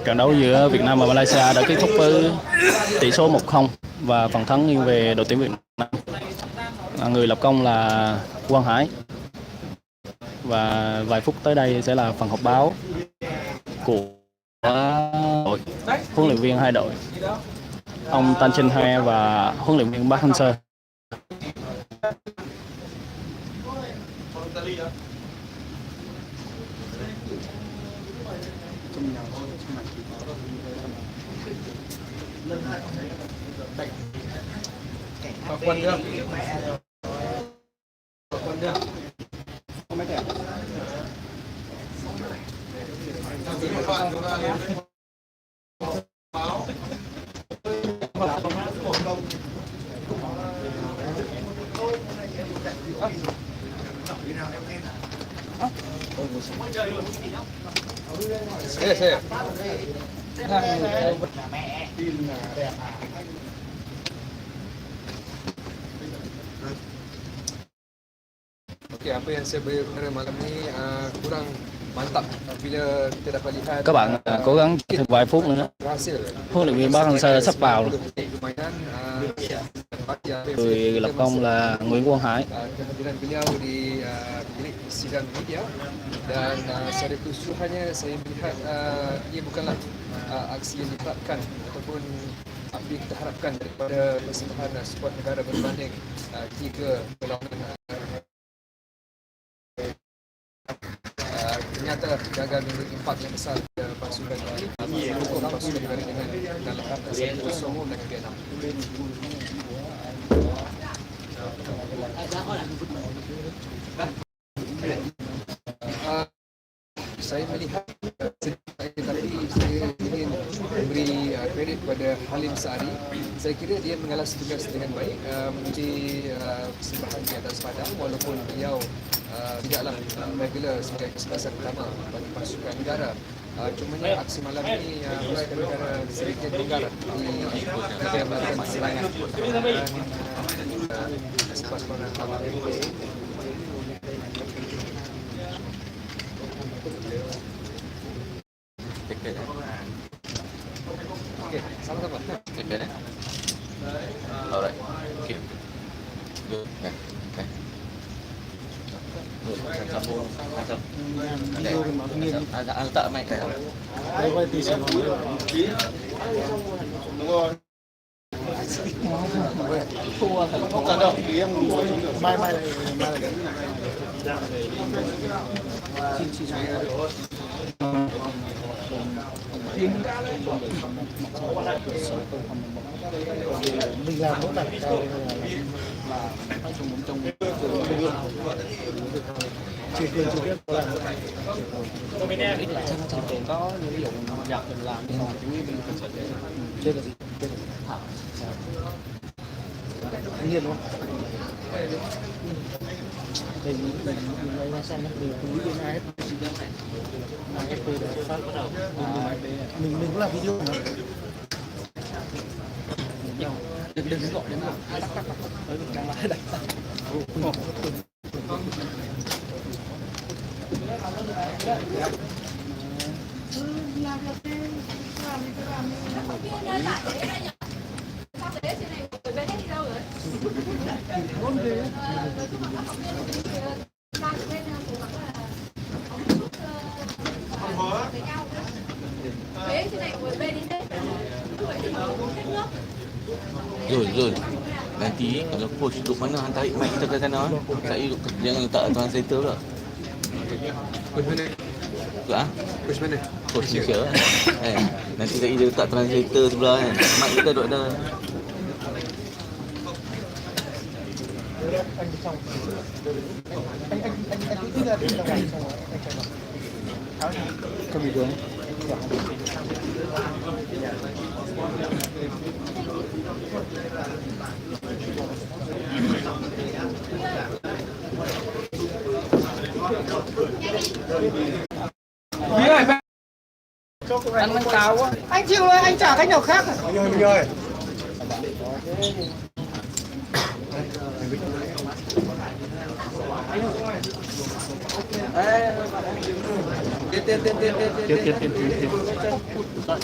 Trận đấu giữa Việt Nam và Malaysia đã kết thúc với tỷ số 1-0 và phần thắng nghiêng về đội tuyển Việt Nam. Người lập công là Quang Hải. Và vài phút tới đây sẽ là phần họp báo của đội huấn luyện viên hai đội, ông Tan Trinh Hoe và huấn luyện viên Park Hang-seo. Quân được. Quân được. Không mấy kẻ. Xe. Oke, apa yang saya beri pada malam ni kurang mantap bila kita dapat lihat. Các bạn cố gắng thêm vài phút nữa. Huấn luyện viên Park Hang-seo sắp vào rồi. Người lập công là Nguyễn Quang Hải. Kehadiran beliau di bilik sidang media dan secara keseluruhannya saya melihat ia bukanlah aksi yang diharapkan ataupun apa yang kita harapkan daripada persembahan skuad negara berbanding 3 perlawanan. Ternyata gagal memberi impak yang besar kepada pasukan pasukan negara dengan kekalahan 1-0 dan Vietnam. Saya melihat tapi saya ingin memberi kredit kepada Halim Sari. Saya kira dia mengalas tugas dengan baik menguji persembahan di atas padang walaupun beliau tidaklah regular sebagai kesempatan pertama bagi pasukan negara. Cumanya aksi malam ini pasukan negara sedikit longgar di bahagian serangan. Pasukan pertama Okey, sama-sama. Okey. Alright. Okey. Good. Okay. Anh tạo mày cái đúng rồi. Không cần đâu, thì em mai lại mình làm mỗi đặt là phải dùng trong chưa biết ít lại cho nó thành tiền có những ví dụ giặt mình làm thì chủ yếu mình phải chơi là gì chơi là thảo tự nhiên đúng không mình lấy ra xem mình cũng biết ai AFP để phát bắt đầu mình cũng làm video mà đừng gọi đến là tắt tới mình đang lái đặt rồi nanti kalau coach duduk mana hang tarik mic kita ke sana. Saya duduk jangan letak translator pula. Coach mana? Ha? Coach mana? Coach Chiểu. Nanti saya dia letak translator sebelah kan. Mic kita duduk ada. Anh cứ ra đi ra ngoài xong rồi anh chạy vào cái gì đường Anh nâng cao quá. Anh chịu rồi, anh trả cách nào khác à? Mình ơi. Tiền.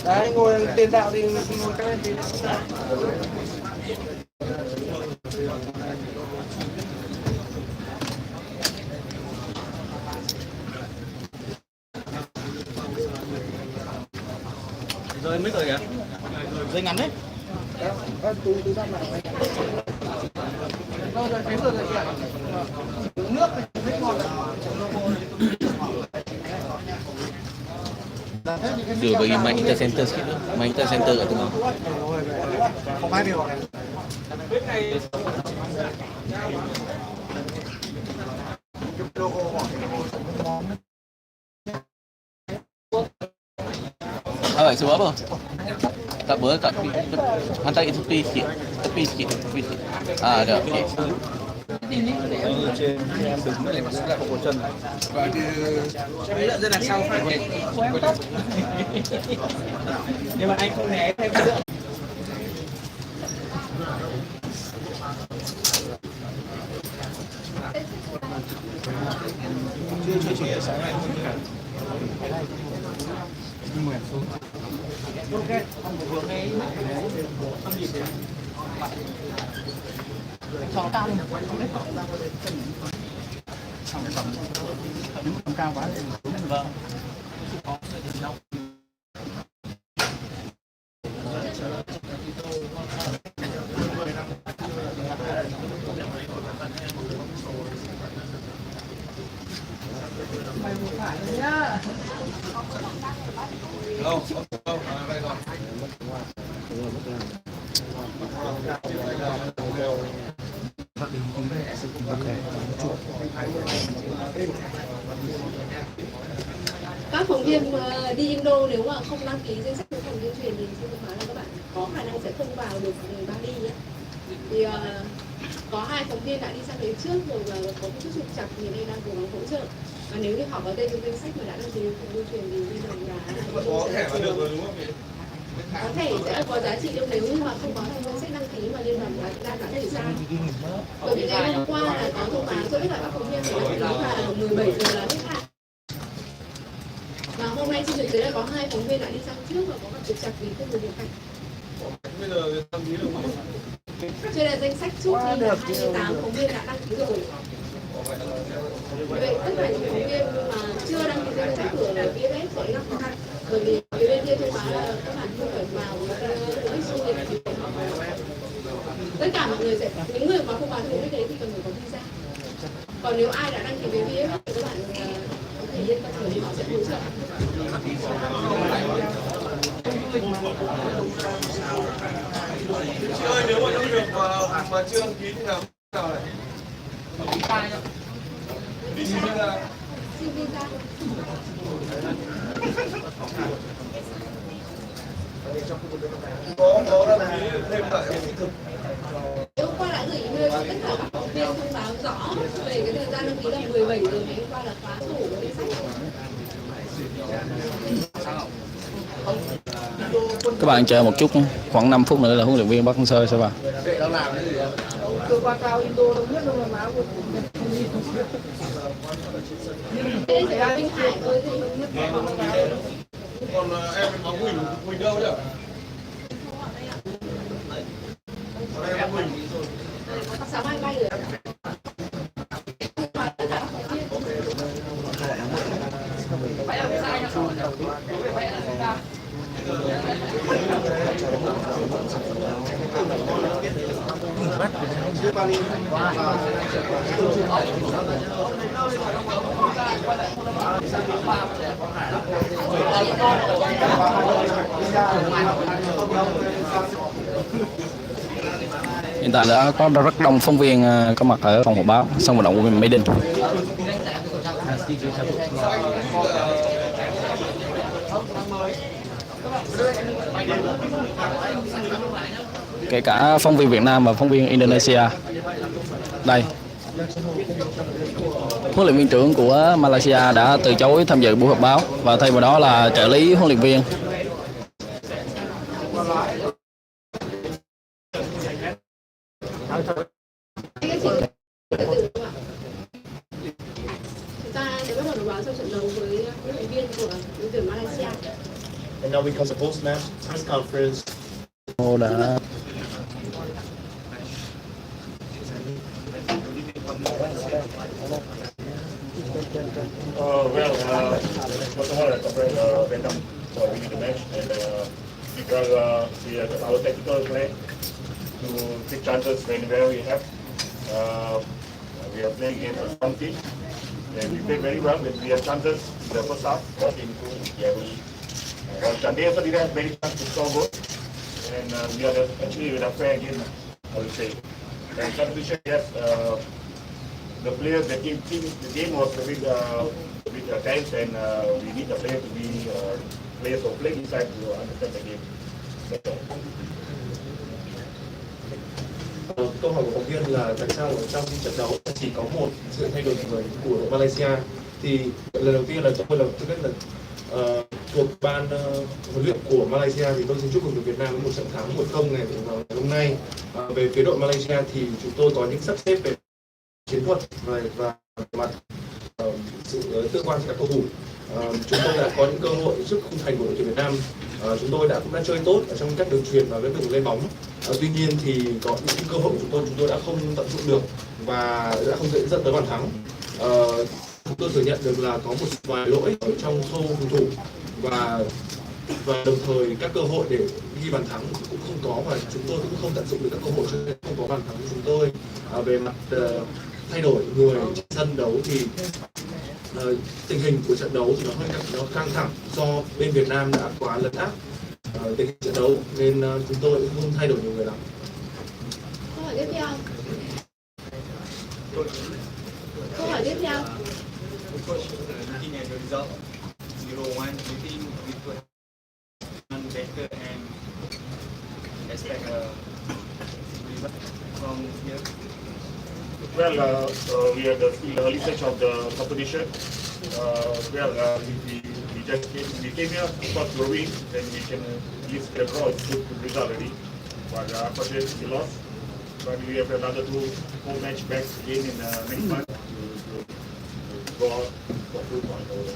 Đấy, ngồi tiền đạo thì ngồi cái này. Rơi mic rồi kìa. Rơi ngắn đấy. Từ ra lại. Rồi thấy rồi chị ạ. Nước thì ngon. Đưa bagi mic intercenter sikit tu. Mic intercenter kat tengah. Không ai điều. Suruh apa? Tak apa, kat hantar kat tepi sikit. Tepi sikit. Ah, ada. Okey. Trên em đứng lại mà sẽ có chân. Và bây giờ đằng sau phải Nhưng mà anh không né thêm nữa. Chưa sáng nay. Ok, không có hướng ấy. Không nhìn thấy. Cho cao đi. Xong cái tầm. Nếu mà cao quá thì vâng. Mày buộc phải rồi nhá. Các phóng viên đi Indo nếu mà không đăng ký danh sách của phóng viên truyền thì xin thông báo là các bạn có khả năng sẽ không vào được Bali nhé. Thì có 2 phóng viên đã đi sang đấy trước rồi và có một chút trục trặc thì đây đang cố gắng hỗ trợ. Và nếu như họ có tên trong danh sách mà đã đăng ký phóng viên truyền thì viên đồng là có thể sẽ có giá trị đâu nếu như mà không có thành danh sách đăng ký mà liên đoàn đã đẩy ra. Bởi vì ngày hôm qua là có thông báo cho tất cả các phóng viên phải đăng ký và 17 giờ là hết hạn. Và hôm nay trên thực tế là có 2 phóng viên đã đi sang trước và có gặp trục trặc vì không được nhập cảnh. bây giờ đăng ký được không? Cho nên danh sách trước thì là 28 phóng viên đã đăng ký rồi. Vậy tất cả những phóng viên mà chưa đăng ký danh sách của VFS sẽ gặp khó khăn. Bởi vì phía bên kia thông báo là các bạn không phải vào với du lịch. Tất cả mọi người sẽ, những người mà không vào theo mục đấy thì cần phải có visa. Còn nếu ai đã đăng ký với VFS thì các bạn có thể yên tâm rồi, họ sẽ hỗ trợ. Chị ơi, nếu mà trong việc hàng mà chưa đăng ký thì nào này? Đi xin visa. Xin visa. Có đăng ký thêm tại thực. Hôm qua đã gửi email cho tất cả các phóng viên thông báo rõ về cái thời gian đăng ký là 17 giờ ngày hôm qua là khóa sổ của danh sách. Các bạn chờ một chút, khoảng 5 phút nữa là huấn luyện viên Park Hang-seo sẽ vào. Cơ quan cao Indo đâu biết đâu mà má của Đây chỉ là Vinh Hải thôi thì Còn em có Quỳnh đâu nhỉ? Em Quỳnh. sáng mai bay rồi. Hiện tại đã có rất đông phóng viên có mặt ở phòng họp báo sân vận động của Mỹ Đình. Kể cả phóng viên Việt Nam và phóng viên Indonesia. Đây, huấn luyện viên trưởng của Malaysia đã từ chối tham dự buổi họp báo và thay vào đó là trợ lý huấn luyện viên. Chúng ta sẽ bắt đầu của đội tuyển Malaysia. And now we come to post-match press conference. Ô đã Well, first of all, I congratulate Vietnam for winning the match, and our tactical play to take chances whenever we have. We are playing against a strong team, and we played very well when we had chances in the first half. But they also didn't have many chances to score goals, and we are actually with a fair game, I would say. And competition, yes. The players, the game was a bit tense, and we need the players to be players who play inside to understand the game. Câu hỏi của phóng viên là tại sao ở trong trận đấu chỉ có một sự thay đổi người của đội Malaysia? Thì lần đầu tiên là tôi là tư cách là thuộc ban huấn luyện của Malaysia thì tôi xin chúc mừng đội Việt Nam với một trận thắng 1-0 ngày hôm nay. Về phía đội Malaysia thì chúng tôi có những sắp xếp về chiến thuật và mặt sự tương quan với các cầu thủ. Chúng tôi đã có những cơ hội trước khung thành của đội tuyển Việt Nam. Chúng tôi cũng đã chơi tốt ở trong các đường chuyền và các đường lên bóng. Tuy nhiên thì có những cơ hội của chúng tôi đã không tận dụng được và đã không dẫn tới bàn thắng. Chúng tôi thừa nhận được là có một vài lỗi ở trong khâu phòng thủ và đồng thời các cơ hội để ghi bàn thắng cũng không có, và chúng tôi cũng không tận dụng được các cơ hội cho nên không có bàn thắng của chúng tôi. Về mặt thay đổi người trên sân đấu thì tình hình của trận đấu thì nó căng thẳng do bên Việt Nam đã quá lấn áp tình hình trận đấu nên chúng tôi cũng không thay đổi nhiều người lắm. Câu hỏi tiếp theo. Câu hỏi tiếp theo. Looking at the result 0-1, do you think we could run better and expect a result from here? Well, we are still the early stage of the competition. We came here for growing, then we can use the draw. It's good result already, but unfortunately we lost. But we have another 2 home match back again in next month to go out for 2 points over.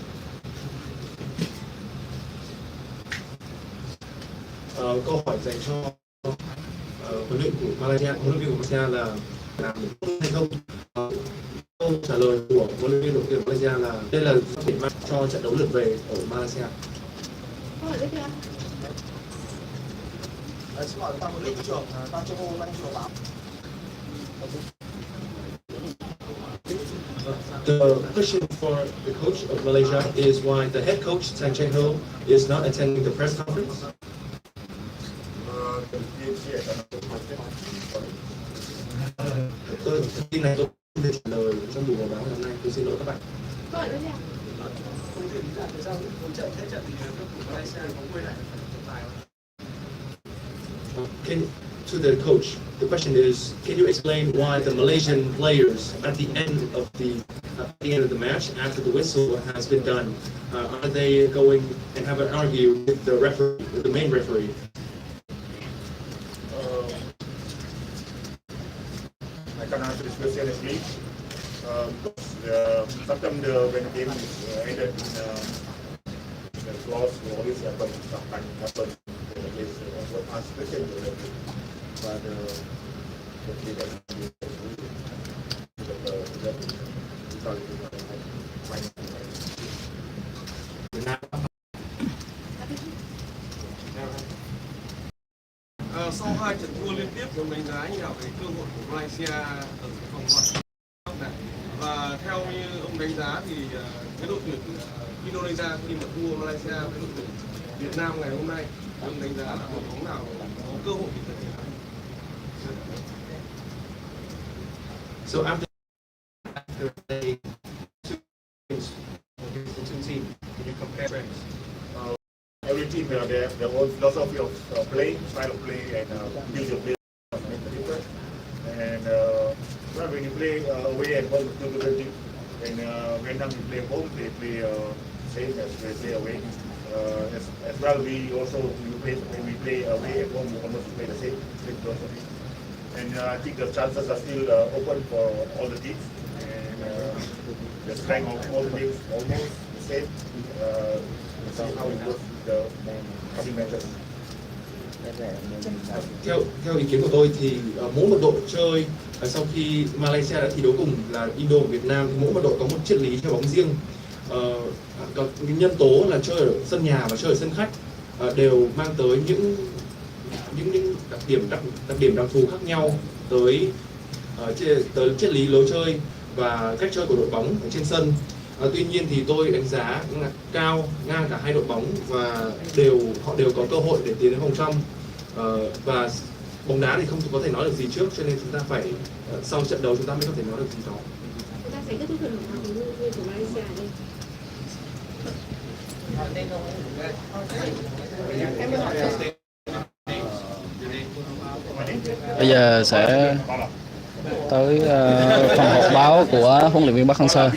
Câu hỏi dành cho huấn luyện của Malaysia, huấn luyện viên của Malaysia là làm được tốt hay không? Câu trả lời của huấn luyện viên đội tuyển Malaysia là đây là điểm mạnh cho trận đấu lượt về ở Malaysia. Câu hỏi tiếp theo. Xin hỏi ban huấn luyện trưởng ban châu Âu ban Chiểu báo. The question for the coach of Malaysia is why the head coach Hang-seo is not attending the press conference. Tin này tôi không thể trả lời trong buổi họp báo hôm nay, tôi xin lỗi các bạn. Câu hỏi tiếp theo. Không thể lý giải tại sao một trận hết trận thì các thủ Malaysia có quay lại trọng tài không? To the coach, the question is, can you explain why the Malaysian players at the end of the match, after the whistle has been done, are they going and have an argue with the referee, with the main referee? I can answer this question honestly. Sometimes when the game is ended in the loss, we always happen. Sometimes happen. What answer question to them? But sau 2 trận thua liên tiếp, ông đánh giá như nào về cơ hội của Malaysia ở vòng loại này? Và theo như ông đánh giá thì cái đội tuyển Indonesia khi mà thua Malaysia với đội tuyển Việt Nam ngày hôm nay, ông đánh giá là đội bóng nào có cơ hội để thực hiện? So after the two teams, can you compare friends? Every team they have their own philosophy of play, style of play, and use of play different. And well, when you play away and home, two different teams. And Vietnam you play home, they play same as they play away. As well, when we play away and home, we almost play the same philosophy. And I think the chances are still open for all the teams. And the strength of all the teams almost the safe. See how it goes the coming matches. Theo ý kiến của tôi thì mỗi một đội chơi sau khi Malaysia đã thi đấu cùng là Indo và Việt Nam thì mỗi một đội có một triết lý chơi bóng riêng. Có nhân tố là chơi ở sân nhà và chơi ở sân khách đều mang tới những đặc điểm đặc thù khác nhau tới triết lý lối chơi và cách chơi của đội bóng ở trên sân. Tuy nhiên thì tôi đánh giá là cao ngang cả hai đội bóng và họ đều có cơ hội để tiến đến vòng trong. Và bóng đá thì không có thể nói được gì trước, cho nên chúng ta phải sau trận đấu chúng ta mới có thể nói được gì đó. Chúng ta sẽ kết thúc phần hợp với người của Malaysia đây. Bây giờ sẽ tới phần họp báo của huấn luyện viên Park Hang-seo.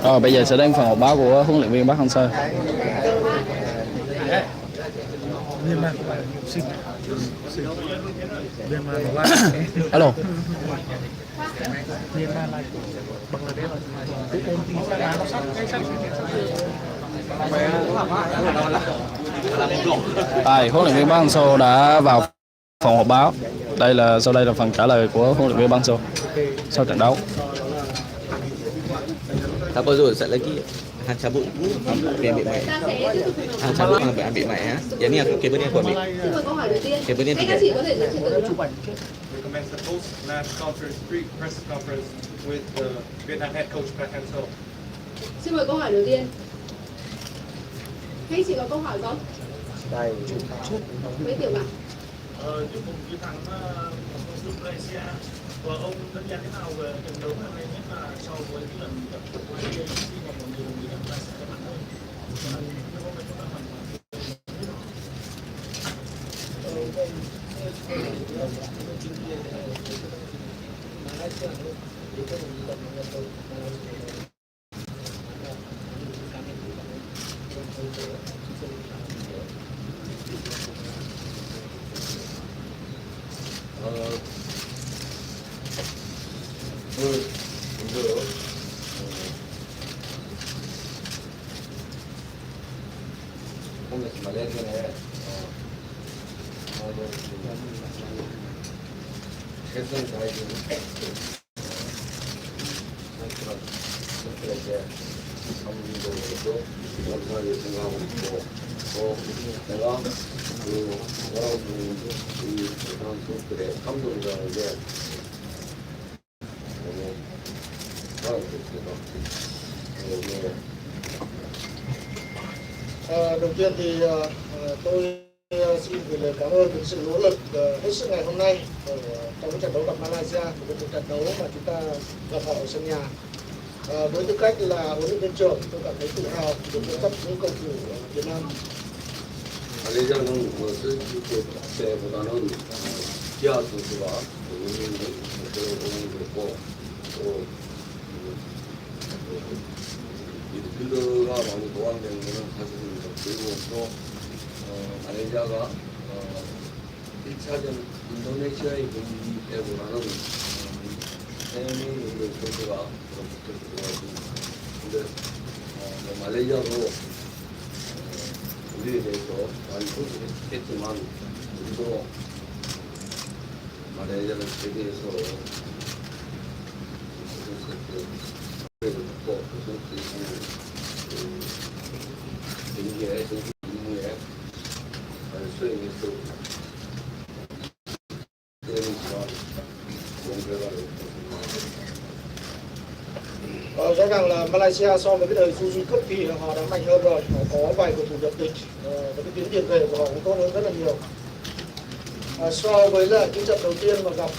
Rồi bây giờ sẽ đến phần họp báo của huấn luyện viên Park Hang-seo. Alo. Huấn luyện viên Park Hang-seo đã vào phòng họp báo. Sau đây là phần trả lời của huấn luyện viên Park Hang-seo sau trận đấu. Apa Zul? Sat lagi Han cabut biar ambil mic. Han cabut ambil mic ha. Yang ni aku kabel ni aku ambil. Xin mời câu hỏi đầu tiên. Kabel ni Các 3. chị có thể giới thiệu được không? We commence the post-match press conference with the Vietnam head coach Park Hang-seo. Xin mời câu hỏi đầu tiên. Các chị có câu hỏi không? Đây. Mấy tiểu ạ? Chúc mừng chiến thắng trước Malaysia. Và ông đánh giá thế nào về trận đấu hôm nay, nhất là so với cái lần gặp Bali khi mà mọi người nghĩ rằng Malaysia sẽ mạnh hơn? Đầu tiên thì tôi xin gửi lời cảm ơn về sự nỗ lực hết sức ngày hôm nay trong cái trận đấu gặp Malaysia, một trận đấu mà chúng ta gặp họ ở sân nhà. Với tư cách là huấn luyện viên trưởng, tôi cảm thấy tự hào được dẫn dắt những cầu thủ Việt Nam. 말레이시아는 쓸 때보다는 기아 선수가 운영을 했고 또 미드필더가 많이 보완되는 것은 사실입니다. 그리고 또 말레이시아가 1차전 인도네시아의 경기 때보다는 3명의 선수가 붙어있습니다. 근데 말레이시아도 우리에 대해서 많이 소개했지만 우리도 말레이시아는 세계에서 선수들 듣고 선수들이 경기에 선수 임무에 수행해서 그러니까 좋은 결과를 Rõ ràng là Malaysia so với cái đời Suzuki Cup thì họ đã mạnh hơn rồi, họ có vài cầu thủ nhập tịch và cái tiếng tiền vệ của họ cũng tốt hơn rất là nhiều. So với là cái trận đầu tiên mà gặp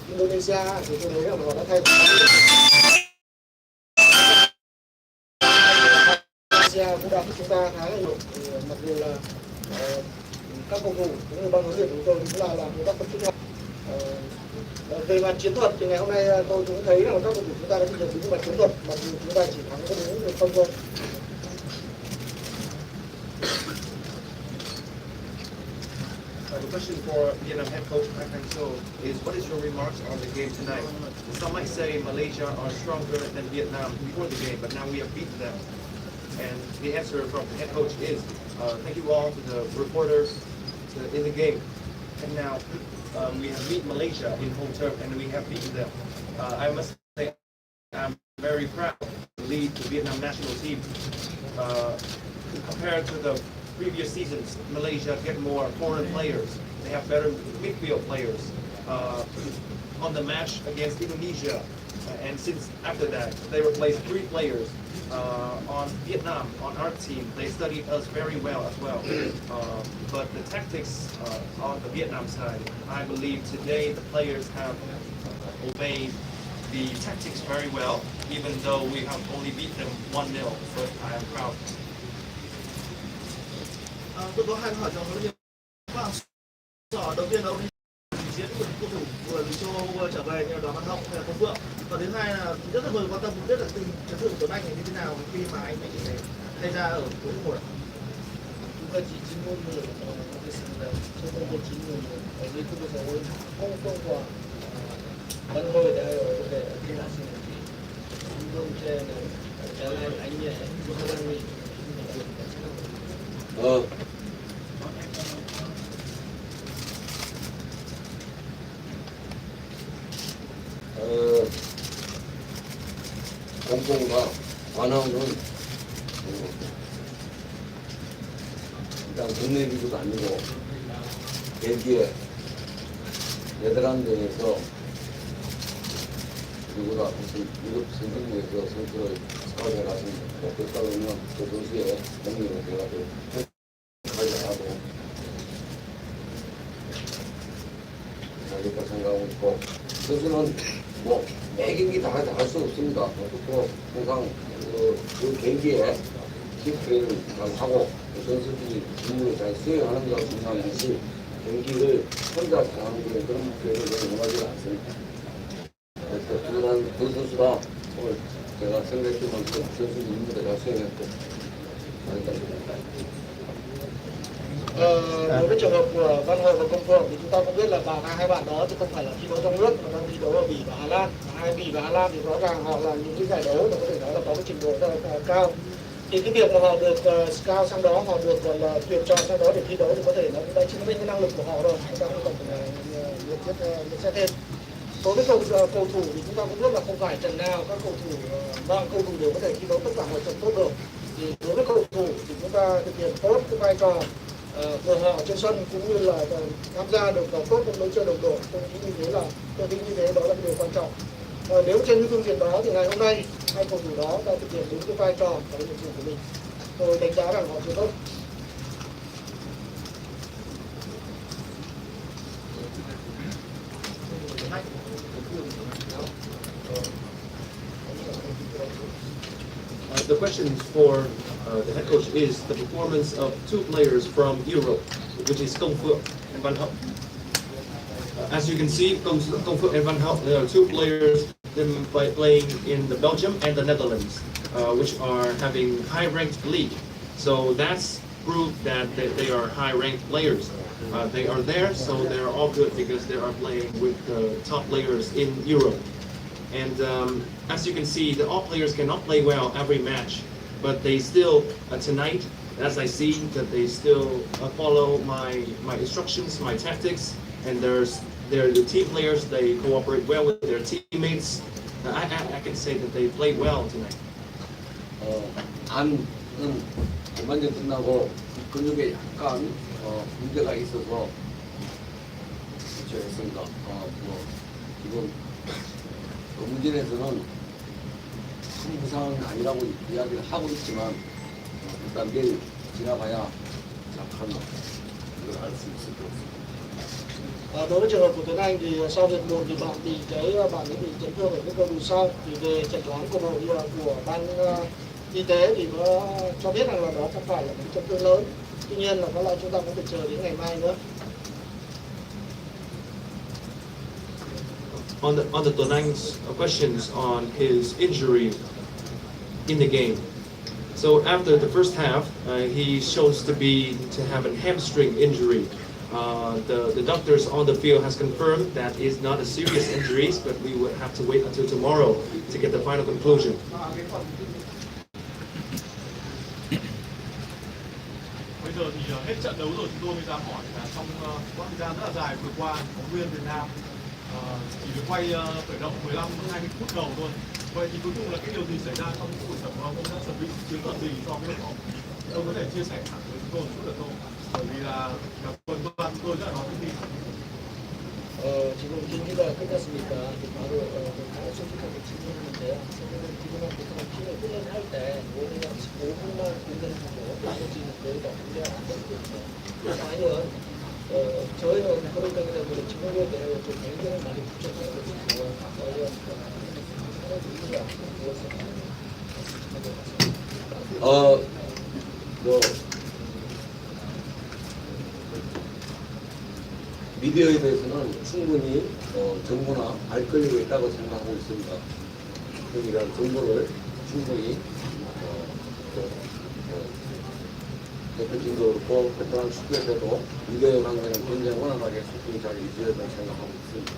Indonesia thì tôi thấy là họ đã thay đổi. Malaysia cũng đã giúp chúng ta khá là nhiều, mặc dù là các cầu thủ cũng như ban huấn luyện của tôi cũng là làm công tác phân tích. Về mặt chiến thuật thì ngày hôm nay tôi cũng thấy là các cầu thủ chúng ta đã được đúng mặt chiến thuật, mặc dù chúng ta chỉ thắng có đúng được không thôi. The question for Vietnam head coach Park Hang-seo is, what is your remarks on the game tonight? Some might say Malaysia are stronger than Vietnam before the game, but now we have beaten them. And the answer from the head coach is, thank you all to the reporters in the game. And now we have beat Malaysia in home turf and we have beaten them. I must say I'm very proud to lead the Vietnam national team. Compared to the previous seasons, Malaysia get more foreign players. They have better midfield players. On the match against Indonesia, and since after that, they replaced 3 players. On Vietnam, on our team, they studied us very well as well. But the tactics on the Vietnam side, I believe today the players have obeyed the tactics very well, even though we have only beat them 1-0, but I am proud. Tôi có 2 câu hỏi cho huấn luyện viên. Đầu tiên là ông diễn của cầu thủ vừa từ châu Âu trở về như là Đoàn Văn Hậu hay là Công Phượng. Và thứ hai là rất là người quan tâm biết là tình chấn thương của Tuấn Anh như thế nào khi mà anh bị thay ra ở cuối mùa. 두 가지 질문을 하겠습니다. 첫 번째 질문은 유튜브에서 온 홍콩과 만호에 대하여 어떻게 하시는지, 운동체는 잘할 아니냐 사람이 홍콩과 관왕은 일단 국내 리그도 아니고 벨기에 네덜란드에서 누구나 무슨 유럽 선수에서 선수를 스카우트해 갔습니다. 그렇다 보면 그 선수의 능력을 제가 좀 가져가고 하겠다 생각하고 있고, 선수는 뭐 매 경기 다 할 수 없습니다. 그렇고 항상 그 경기에 팀 플레이를 잘 하고 선수들이 임무를 잘 수행하는 것가 중요하지, 경기를 혼자 잘하는 그런 플레이를 저는 원하지 않습니다. 그래서 그 선수가 오늘 제가 생각했던 만큼 선수 임무를 잘 수행했고 đối với trường hợp của Văn Hậu và Công Phượng thì chúng ta cũng biết là hai bạn đó thì không phải là thi đấu trong nước mà đang thi đấu ở Bỉ và Hà Lan. Hai Bỉ và Hà Lan thì rõ ràng họ là những cái giải đấu mà có thể nói là có cái trình độ rất là cao. Thì cái việc mà họ được scout sang đó, họ được gọi là tuyển chọn sang đó để thi đấu thì có thể nó cũng đã chứng minh cái năng lực của họ rồi. Chúng ta không cần nhận xét thêm. Đối với cầu thủ thì chúng ta cũng biết là không phải trận nào các mọi cầu thủ đều có thể thi đấu tất cả mọi trận tốt được. Thì đối với cầu thủ thì chúng ta thực hiện tốt cái vai trò của họ trên sân cũng như là tham gia được vào tốt trong đấu chơi đồng đội. Tôi nghĩ như thế đó là cái điều quan trọng. Nếu trên những phương diện đó thì ngày hôm nay hai cầu thủ đó đã thực hiện đúng cái vai trò và nhiệm vụ của mình. Tôi đánh giá rằng họ chưa tốt. The question for the head coach is the performance of 2 players from Europe, which is Công Phượng and Văn Hậu. As you can see, Công Phượng and Văn Hậu, there are 2 players playing in the Belgium and the Netherlands, which are having high-ranked league. So that's proof that they are high-ranked players. They are there, so they are all good because they are playing with the top players in Europe. And as you can see, all players cannot play well every match, but they still, tonight, as I see, that they still follow my instructions, my tactics, and they're the team players, they cooperate well with their teammates. I can say that they played well tonight. 안은 전반전 끝나고 근육에 약간 문제가 있어서 교체했습니다. 지금 문진에서는 큰 부상은 아니라고 이야기를 하고 있지만 일단 내일 지나가야 정확한 걸 알 수 있을 것 같습니다. Đối với trường hợp của Tuấn Anh thì sau việc một thì bạn ấy bị chấn thương ở cái cơ đùi sau, thì về chẩn đoán của ban y tế thì nó cho biết rằng là đó không phải là một chấn thương lớn. Tuy nhiên là có lẽ chúng ta cũng phải chờ đến ngày mai nữa. on the Tuấn Anh's questions on his injury in the game. So after the first half, he shows to have a hamstring injury. The doctors on the field has confirmed that is not a serious injury, but we would have to wait until tomorrow to get the final conclusion. Bây giờ thì hết trận đấu rồi, chúng tôi mới dám hỏi là trong quãng thời gian rất là dài vừa qua, phóng viên Việt Nam chỉ được quay khởi động 15-20 phút đầu thôi. Vậy thì cuối cùng là cái điều gì xảy ra trong buổi tập và ông đã chuẩn bị chiến thuật gì cho cái đội bóng? Ông có thể chia sẻ thẳng với chúng tôi một chút được không? Bởi vì là tuần qua chúng tôi rất là nói thông tin. 지금 경기가 끝났으니까 바로 솔직하게 질문하는데요. 지금은 팀을 훈련할 때 우리가 15분만 훈련하고 나머지는 거의 다 훈련 안 됐거든요. 과연 저희는 그런 거기 때문에 지금에 대해 좀 굉장히 많이 부족하거든요. 과연 하는 이유가 무엇일까? 미디어에 대해서는 충분히 정보나 알 권리가 있다고 생각하고 있습니다. 그러니까 정보를 충분히 대표팀도 그렇고 베트남 축구협회도 미디어의 관계는 굉장히 원활하게 소통이 잘 이루어져야 된다고 생각하고 있습니다.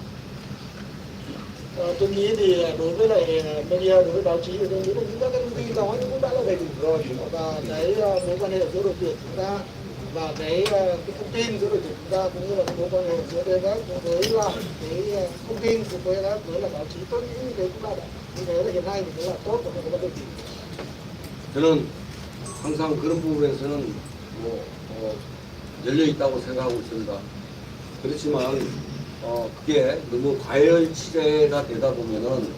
Tôi nghĩ thì đối với lại media, đối với báo chí thì tôi nghĩ là chúng ta cái thông tin đó cũng đã là đầy đủ rồi, và cái mối quan hệ giữa đội tuyển chúng ta và cái thông tin giữa đội tuyển chúng ta cũng như là cái mối quan hệ giữa DFF với là cái thông tin của DFF với là báo chí, tôi nghĩ như thế cũng là như thế là hiện nay thì cũng là tốt và không có vấn đề gì. 저는 항상 그런 부분에서는 열려 있다고 생각하고 있습니다. 그렇지만 그게 너무 과열치제가 되다 보면은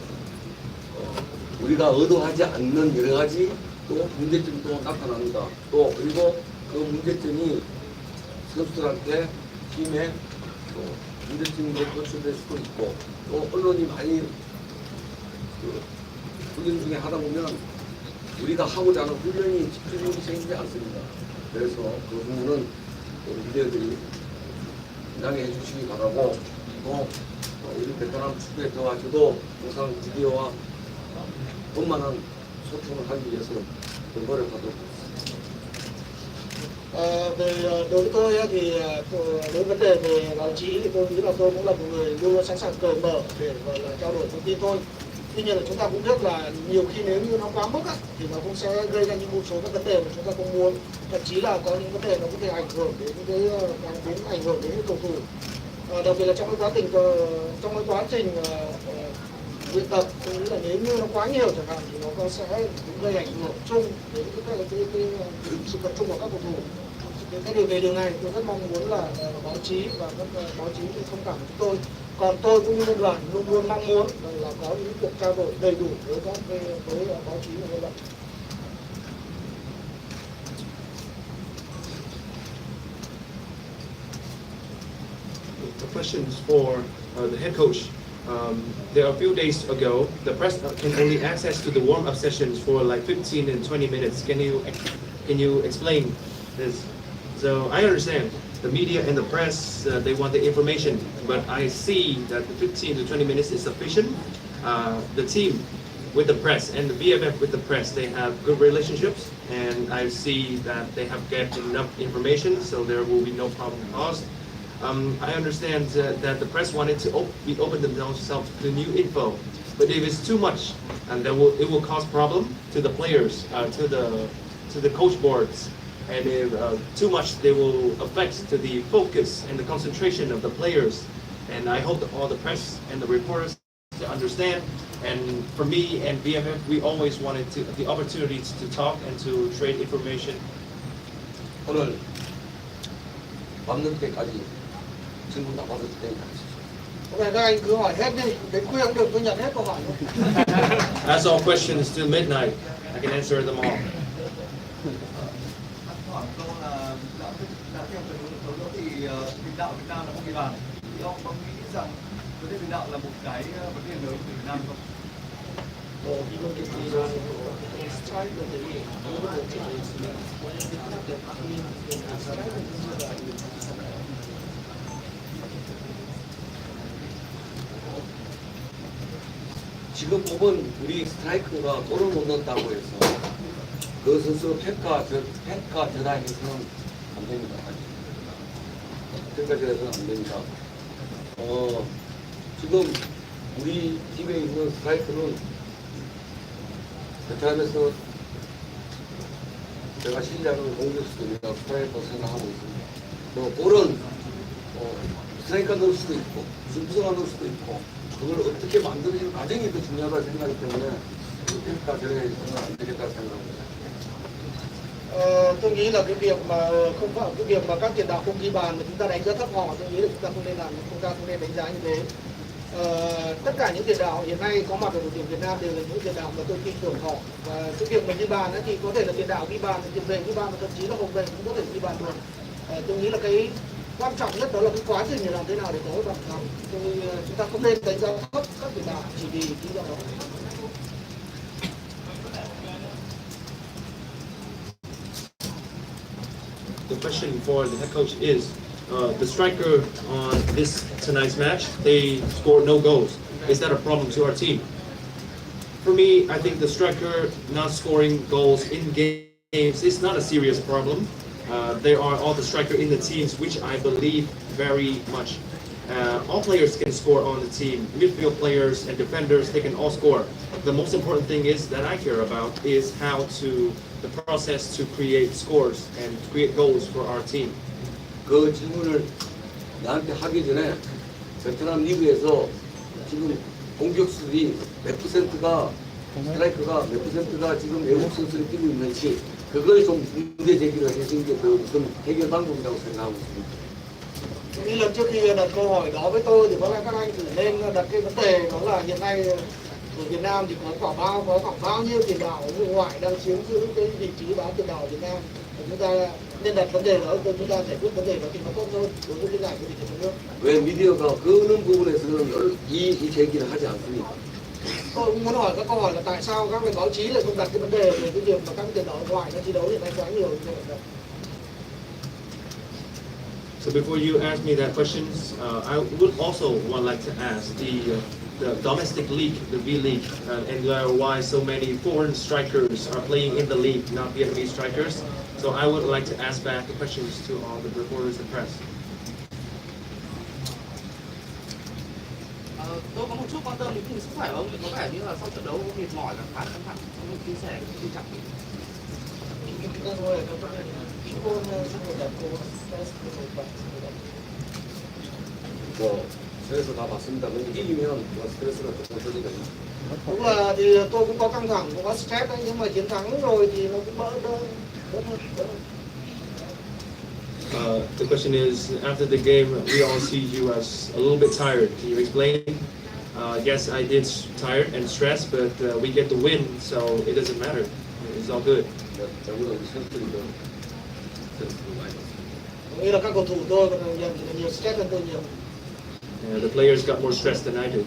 우리가 의도하지 않는 여러 가지 또 문제점도 나타납니다. 또 그리고 그 문제점이 선수들한테 팀에 문제점이 노출될 수도 있고, 또 언론이 많이 훈련 중에 하다 보면 우리가 하고자 하는 훈련이 집중력이 생기지 않습니다. 그래서 그 부분은 우리 미디어들이 인정해 주시기 바라고, 또 우리 베트남 축구협회와도 항상 미디어와 원만한 소통을 하기 위해서 노력하도록 하겠습니다. Đối với tôi thì đối với vấn đề về báo chí thì tôi nghĩ là tôi cũng là một người luôn luôn sẵn sàng cởi mở để gọi là trao đổi thông tin thôi. Tuy nhiên là chúng ta cũng biết là nhiều khi nếu như nó quá mức thì nó cũng sẽ gây ra những một số các vấn đề mà chúng ta không muốn, thậm chí là có những vấn đề nó có thể ảnh hưởng đến ảnh hưởng đến những cầu thủ. Đặc biệt là trong cái quá trình luyện tập, tôi nghĩ là nếu như nó quá nhiều chẳng hạn thì nó sẽ gây ảnh hưởng chung đến cái sự tập trung của các cầu thủ. Cái điều này tôi rất mong muốn là báo chí và các báo chí thông cảm với chúng tôi. Còn tôi cũng như liên đoàn luôn luôn mong muốn là có những cuộc trao đổi đầy đủ với báo chí và liên đoàn. The questions for the head coach. There are a few days ago, the press can only access to the warm-up sessions for like 15 and 20 minutes. Can you explain this? So I understand the media and the press, they want the information, but I see that the 15 to 20 minutes is sufficient. The team with the press and the BFF with the press, they have good relationships, and I see that they have get enough information, so there will be no problem caused. I understand that the press wanted to be open themselves to new info, but if it's too much, and it will cause problem to the players, to the coach boards, and if too much, they will affect to the focus and the concentration of the players. And I hope that all the press and the reporters to understand. And for me and BFF, we always wanted the opportunities to talk and to trade information. 오늘 밤늦게까지 질문 다 받을 테니까. Ok, các anh cứ hỏi hết đi, đến khuya cũng được, tôi nhận hết câu hỏi. That's all questions till midnight. I can answer them all. Thì biên đạo Việt Nam là không ghi bàn, thì ông nghĩ rằng vấn đề biên đạo là một cái vấn đề lớn của Việt Nam không? 지금 뽑은 우리 스트라이커가 골을 못 넣었다고 해서 그 선수 평가전환해서는 안 됩니다. 평가전환해서는 안 됩니다. 지금 우리 팀에 있는 스트라이커는 베트남에서 제가 신뢰하는 공격수들이나 스트라이커 생각하고 있습니다. 골은 스트라이커 넣을 수도 있고 중부수가 넣을 수도 있고 그걸 어떻게 만드는 과정이 더 중요하다고 생각하기 때문에 평가 전환해서는 안 되겠다고 생각합니다. Tôi nghĩ là cái việc mà không phải cái việc mà các tiền đạo không ghi bàn mà chúng ta đánh giá thấp họ, tôi nghĩ là chúng ta không nên làm, chúng ta không nên đánh giá như thế. Tất cả những tiền đạo hiện nay có mặt ở đội tuyển Việt Nam đều là những tiền đạo mà tôi tin tưởng họ, và cái việc mà ghi bàn ấy thì có thể là tiền đạo ghi bàn, tiền vệ ghi bàn, và thậm chí là hậu vệ cũng có thể ghi bàn được. Tôi nghĩ là cái quan trọng nhất đó là cái quá trình làm thế nào để có cái bàn thắng. Chúng ta không nên đánh giá thấp các tiền đạo chỉ vì lý do đó. The question for the head coach is, the striker on tonight's match, they scored no goals. Is that a problem to our team? For me, I think the striker not scoring goals in games is not a serious problem. There are all the striker in the teams, which I believe very much. All players can score on the team. Midfield players and defenders, they can all score. The most important thing is that I care about is the process to create scores and create goals for our team. 그 질문을 나한테 하기 전에 베트남 리그에서 지금 공격수들이 몇 퍼센트가 스트라이커가 몇 퍼센트가 지금 외국 선수를 뛰고 있는지 그걸 좀 문제 제기를 해준 게 그 어떤 해결 방법이라고 생각하고 있습니다. Như lần trước khi đặt câu hỏi đó với tôi thì có lẽ các anh thử nên đặt cái vấn đề đó là hiện nay ở Việt Nam thì có khoảng bao nhiêu tiền đạo ở nước ngoài đang chiếm giữ cái vị trí báo tiền đạo ở Việt Nam. Chúng ta nên đặt vấn đề đó, chúng ta giải quyết vấn đề đó thì nó tốt hơn đối với cái giải của thị trường trong nước. 왜 미디어가 그런 부분에서는 이 제기를 하지 않습니까? Tôi muốn hỏi các câu hỏi là tại sao các báo chí lại không đặt cái vấn đề về cái việc mà các tiền đạo ở ngoài nó thi đấu hiện nay quá nhiều như vậy? So before you ask me that question, I would also like to ask the domestic league, the V League, and why so many foreign strikers are playing in the league, not Vietnamese strikers. So I would like to ask back the questions to all the reporters and press. Tôi có một chút quan tâm đến tình sức khỏe của ông, có vẻ như là sau trận đấu mệt mỏi và khá căng thẳng. Ông chia sẻ cái tình trạng này. 스트레스 다 받습니다. 근데 이기면 스트레스가 조금 풀리거든요. Đúng là thì tôi cũng có căng thẳng, cũng có stress đấy, nhưng mà chiến thắng rồi thì nó cũng đỡ hơn. The question is, after the game, we all see you as a little bit tired. Can you explain? Yes, I did tired and stressed, but we get the win, so it doesn't matter. It's all good. Nghĩa là các cầu thủ tôi còn nhiều stress hơn tôi nhiều. The players got more stressed than I did.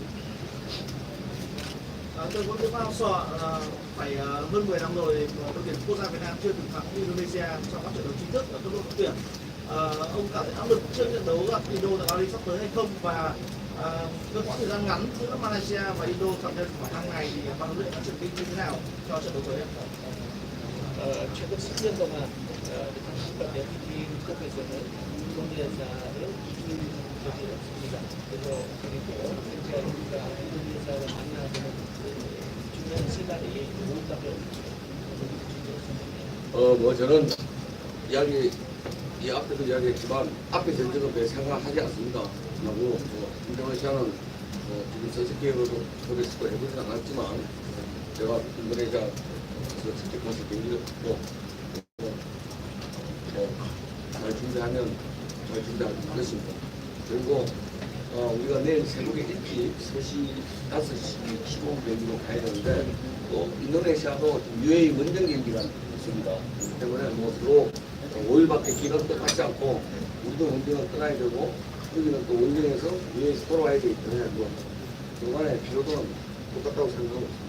Tôi có biết bao sọ phải hơn 10 năm rồi đội tuyển quốc gia Việt Nam chưa từng thắng Indonesia trong các trận đấu chính thức ở cấp độ đội tuyển. Ông cảm thấy áp lực trước trận đấu gặp Indo tại Bali sắp tới hay không, và với quãng thời gian ngắn giữa Malaysia và Indo trong trận khoảng 5 ngày thì ban huấn luyện đã chuẩn bị như thế nào cho trận đấu tới? 최근 10년 동안 한국과 대표팀 급에서는 인도네시아를 이기는 적이 없습니다. 그래서 그리고 현재 우리가 인도네시아를 만나는 중요한 시간이 무엇밖에 없습니다. 저는 이 앞에도 이야기했지만 앞에 전적은 별 생각하지 않습니다. 그리고 인도네시아는 지금 전세 게임으로도 서비스도 해보지는 않았지만 제가 인도네시아 직접 가서 경기를 했고 잘 준비하면 잘 준비하겠습니다. 그리고 우리가 내일 새벽에 일찍 3시, 5시 15분 경기로 가야 되는데 또 인도네시아도 UAE 원정 경기가 있습니다. 그렇기 때문에 서로 5일밖에 기간도 똑같지 않고 우리도 원정을 떠나야 되고 여기는 또 원정에서 UAE에서 돌아와야 되기 때문에 중간에 피로도는 똑같다고 생각하고 있습니다.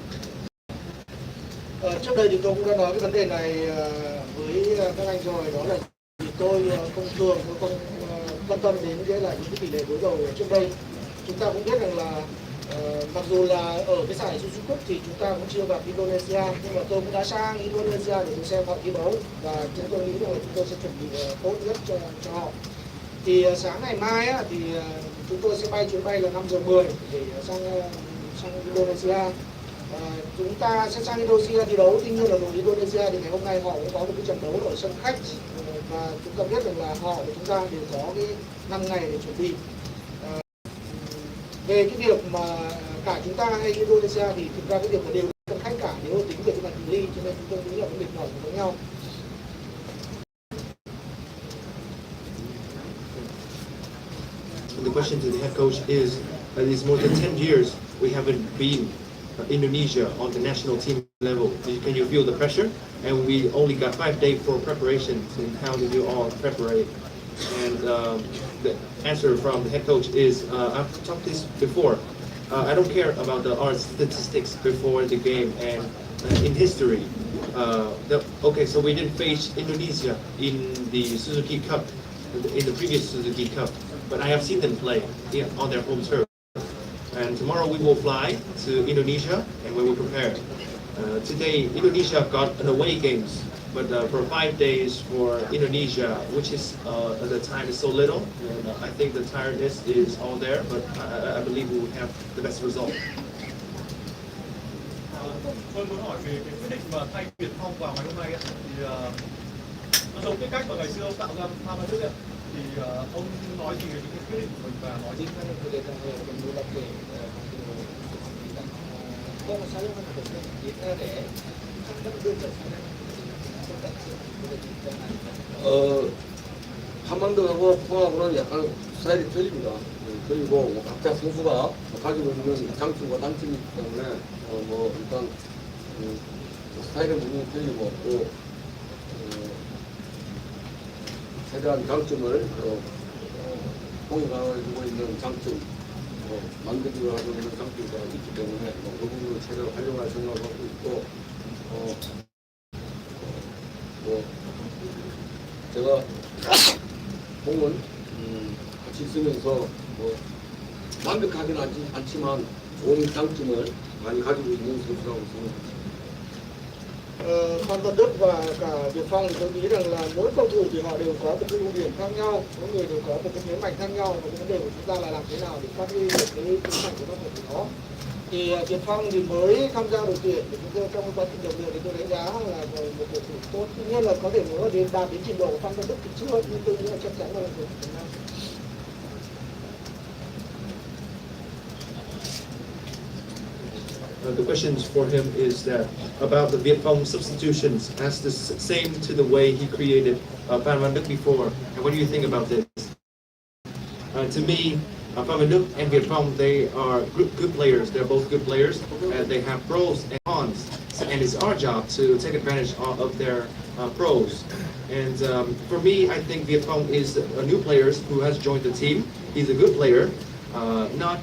Trước đây thì tôi cũng đã nói cái vấn đề này với các anh rồi, đó là tôi không thường không quan tâm đến cái là những cái tỷ lệ đối đầu trước đây. Chúng ta cũng biết rằng là Mặc dù là ở cái giải Suzuki Cup thì chúng ta cũng chưa gặp Indonesia, nhưng mà tôi cũng đã sang Indonesia để tôi xem họ thi đấu và chúng tôi nghĩ rằng là chúng tôi sẽ chuẩn bị tốt nhất cho họ. Thì sáng ngày mai á, thì chúng tôi sẽ bay chuyến bay là 5:10 để sang Indonesia. Chúng ta sẽ sang Indonesia thi đấu. Tuy nhiên là đội Indonesia thì ngày hôm nay họ cũng có một cái trận đấu ở sân khách và chúng ta biết rằng là họ và chúng ta đều có cái 5 ngày để chuẩn bị. Về cái việc mà cả chúng ta hay Indonesia thì thực ra cái việc mà đều sân khách cả nếu tính về cái mặt cự ly, cho nên chúng tôi nghĩ là cái mệt mỏi giống nhau. The question to the head coach is, it's more than 10 years we haven't been Indonesia on the national team level. Can you feel the pressure? And we only got 5 days for preparation. And how did you all prepare? And the answer from the head coach is, I've talked this before. I don't care about our statistics before the game and in history. Okay, so we didn't face Indonesia in the Suzuki Cup, in the previous Suzuki Cup, but I have seen them play on their home turf. And tomorrow we will fly to Indonesia and we will prepare. Today Indonesia got an away games, but for 5 days for Indonesia, which is the time is so little, and I think the tiredness is all there, but I believe we will have the best result. Tôi muốn hỏi về cái quyết định mà thay Việt Phong vào ngày hôm nay ấy, thì nó giống cái cách mà ngày xưa ông tạo ra Phan Văn Đức ấy, thì ông nói gì về cái quyết định của mình và nói gì 한반도하고 포항하고는 약간 스타일이 틀립니다. 그리고 뭐 각자 선수가 가지고 있는 장점과 단점이 있기 때문에 뭐 일단 스타일은 분명히 틀리고 또 최대한 장점을 포항이 가지고 있는 장점 만들기로 하고 있는 장점이 있기 때문에 그 부분을 최대한 활용할 생각을 하고 있고 뭐 제가 공은 같이 있으면서 뭐 완벽하긴 않지만 좋은 장점을 많이 가지고 있는 선수라고 생각합니다. Phan Văn Đức và cả Việt Phong thì tôi nghĩ rằng là mỗi cầu thủ thì họ đều có một cái ưu điểm khác nhau, mỗi người đều có một cái thế mạnh khác nhau, và cái vấn đề của chúng ta là làm thế nào để phát huy được cái thế mạnh của các cầu thủ đó. Thì Việt Phong thì mới tham gia đội tuyển thì chúng tôi trong quá trình tập luyện thì tôi đánh giá là một cầu thủ tốt. Tuy nhiên là có thể nói là đến đạt đến trình độ của Phan Văn Đức thì chưa, nhưng tôi nghĩ là chắc chắn là cầu thủ Việt Nam. The questions for him is that about the Viet Phong substitutions, as the same to the way he created Phan Văn Đức before. And what do you think about this? To me, Phan Văn Đức and Viet Phong, they are good players. They're both good players, and they have pros and cons. And it's our job to take advantage of their pros. And for me, I think Viet Phong is a new player who has joined the team. He's a good player, not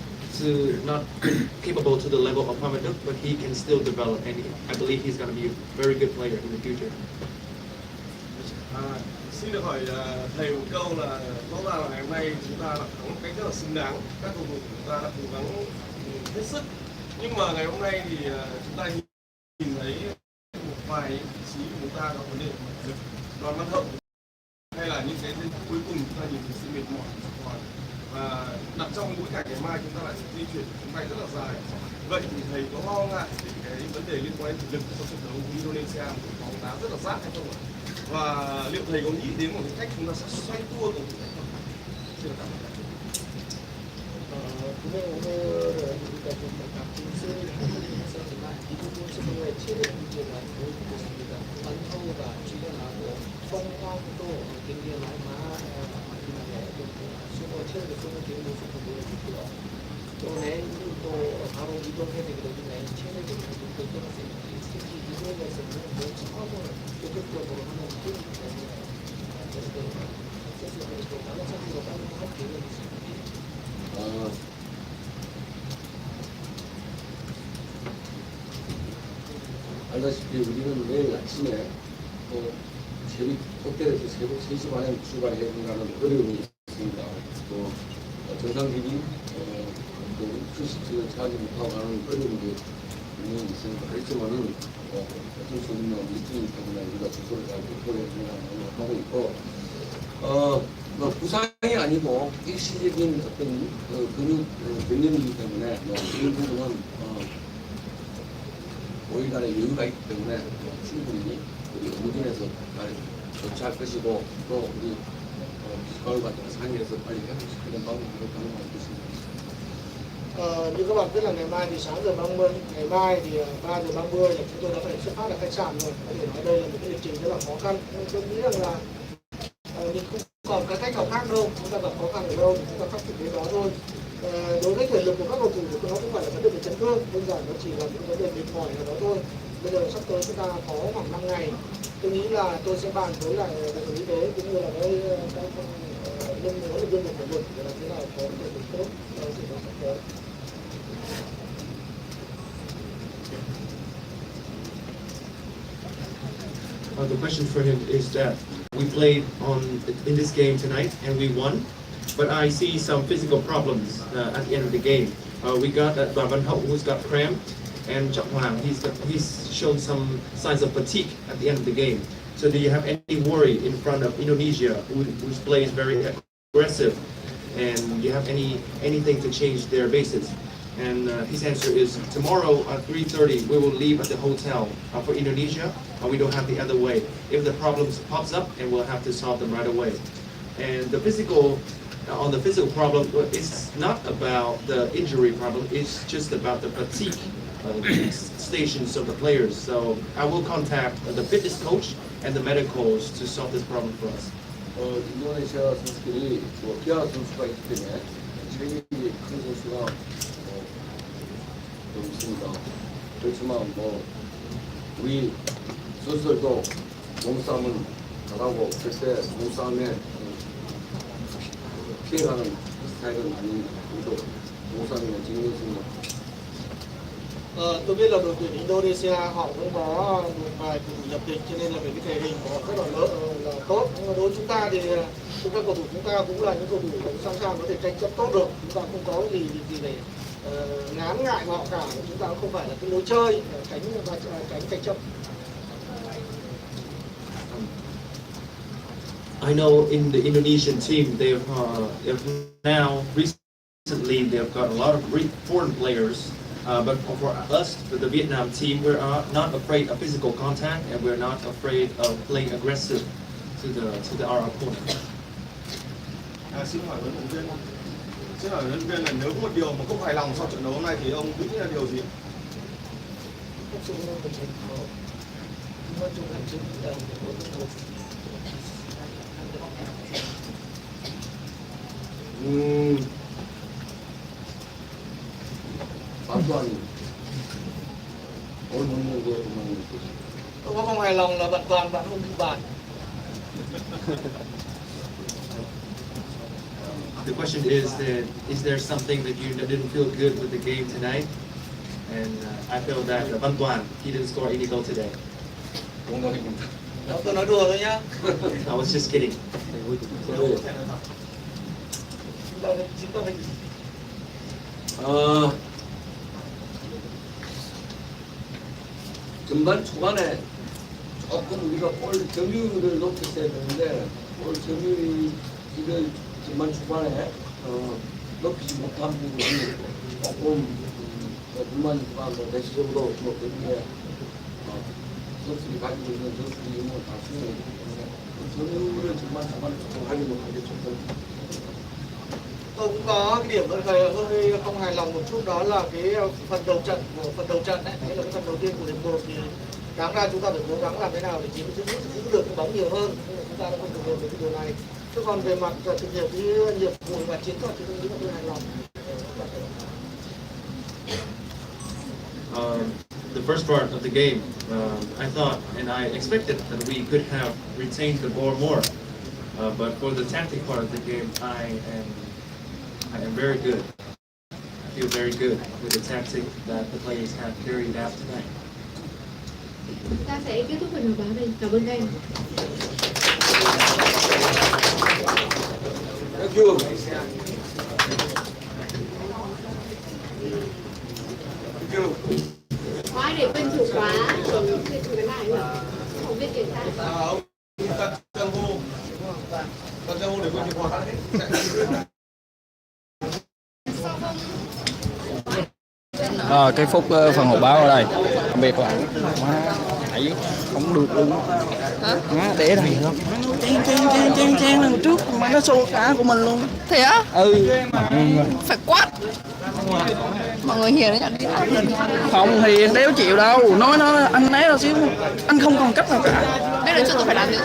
capable to the level of Phan Văn Đức, but he can still develop, and I believe he's going to be a very good player in the future. Xin được hỏi thầy một câu là rõ ràng là ngày hôm nay chúng ta đã thắng một cách rất là xứng đáng, các cầu thủ chúng ta đã cố gắng hết sức, nhưng mà ngày hôm nay thì chúng ta nhìn thấy một vài vị trí của chúng ta có vấn đề Đoàn Văn Hậu hay là những cái cuối cùng chúng ta nhìn thấy sự mệt mỏi và đặt trong bối cảnh ngày mai chúng ta lại di chuyển chuyến bay rất là dài. Vậy thì thầy có lo ngại về cái vấn đề liên quan đến thể lực trong trận đấu với Indonesia, một bóng đá rất là rát hay không ạ? Và liệu thầy có nghĩ đến một cái cách chúng ta sẽ xoay tua cầu thủ hay không? Xin cảm ơn. 알다시피 우리는 내일 아침에 또 호텔에서 새벽 3시 반에 출발해야 된다는 어려움이 있습니다. 또 정상 기준 또 수식을 차지 못하고 가는 그런 게 분명히 있으니까 그렇지만은 어쩔 수 없는 일이기 때문에 우리가 스스로 잘 극복해 하고 있고 뭐 부상이 아니고 일시적인 어떤 근육 변형이기 때문에 뭐 이런 부분은 5일간의 여유가 있기 때문에 충분히 우리 의무진에서 잘 조치할 것이고 또 우리 서울 같은 상해에서 빨리 회복시키는 방법으로 가능할 것입니다. Như các bạn biết là ngày mai thì sáng giờ 30, ngày mai thì 3 giờ 30 thì chúng tôi đã phải xuất phát ở khách sạn rồi. Có thể nói đây là một cái lịch trình rất là khó khăn. Nhưng tôi nghĩ rằng là mình không còn cái cách nào khác đâu. Chúng ta gặp khó khăn ở đâu thì chúng ta khắc phục cái đó thôi. Đối với thể lực của các cầu thủ thì nó cũng phải là vấn đề về chấn thương, đơn giản nó chỉ là những vấn đề mệt mỏi nào đó thôi. Bây giờ sắp tới chúng ta có khoảng 5 ngày. Tôi nghĩ là tôi sẽ bàn với lại bộ y tế cũng như là với các nhân huấn luyện viên của thể lực để làm thế nào có thể lực tốt cho sự sắp tới. The question for him is that we played in this game tonight and we won, but I see some physical problems at the end of the game. We got Đoàn Văn Hậu who's got cramped, and Trọng Hoàng he's shown some signs of fatigue at the end of the game. So do you have any worry in front of Indonesia, whose play is very aggressive, and do you have anything to change their bases? And his answer is tomorrow at 3:30 we will leave at the hotel for Indonesia, and we don't have the other way. If the problems pops up, and we'll have to solve them right away. And the physical problem, it's not about the injury problem. It's just about the fatigue stations of the players. So I will contact the fitness coach and the medicals to solve this problem for us. 인도네시아 선수들이 기아 선수가 있기 때문에 체력이 큰 선수가 좀 있습니다. 그렇지만 뭐 우리 선수들도 몸싸움은 잘하고 절대 몸싸움에 피해가는 스타일은 아닙니다. 우리도 몸싸움에 직면했습니다. Tôi biết là đội tuyển Indonesia họ cũng có một vài cầu thủ nhập tịch cho nên là về cái thể hình của họ rất là tốt. Nhưng mà đối với chúng ta thì các cầu thủ chúng ta cũng là những cầu thủ sẵn sàng có thể tranh chấp tốt được. Chúng ta không có gì để ngán ngại họ cả. Chúng ta cũng không phải là cái lối chơi tránh tranh chấp. I know in the Indonesian team they've now recently they've got a lot of foreign players. But for us, for the Vietnam team, we're not afraid of physical contact, and we're not afraid of playing aggressive to our opponent. Xin hỏi huấn luyện viên là nếu một điều mà không hài lòng sau trận đấu hôm nay thì ông nghĩ là điều gì? Tôi không hài lòng là bạn Toàn bạn không ghi bàn. The question is that is there something that you didn't feel good with the game tonight? And I feel that Văn Toàn, he didn't score any goal today. Tôi nói đùa thôi nhá. I was just kidding. 전반 초반에 조금 우리가 볼 점유율을 높였어야 되는데 볼 점유율을 전반 초반에 높이지 못한 부분이 조금 불만이지만 대체적으로 경기에 선수들이 가지고 있는 선수들이 다 수용했기 때문에 점유율을 전반 초반에 조금 하지 못한 게 좀 Tôi cũng có cái điểm hơi không hài lòng một chút, đó là cái phần đầu trận đấy, đấy là cái phần đầu tiên của hiệp 1 thì đáng ra chúng ta phải cố gắng làm thế nào để giữ được cái bóng nhiều hơn, nhưng mà chúng ta đã không thực hiện được cái điều này. Chứ còn về mặt thực hiện cái nhiệm vụ và chiến thuật thì tôi nghĩ là tôi hài lòng. The first part of the game, I thought and I expected that we could have retained the ball more, but for the tactic part of the game, I am very good. I feel very good with the tactic that the players have carried out tonight. Ta sẽ kết thúc phần họp báo đây. Cảm ơn anh. Thank you. khóa cái này nữa. Không biết kiểm tra. Ông tận trang hô để quên chìa khóa. Cái phút phần hộp báo ở đây đặc biệt là nãy không được luôn má để đây chen lần trước mà nó xô cả của mình luôn. Thế á? Ừ. Phải quát. Mọi người hiền đấy nhỉ? Không hiền đéo chịu đâu, nói nó anh né ra xíu anh không còn cách nào cả. Biết là trước tôi phải làm gì.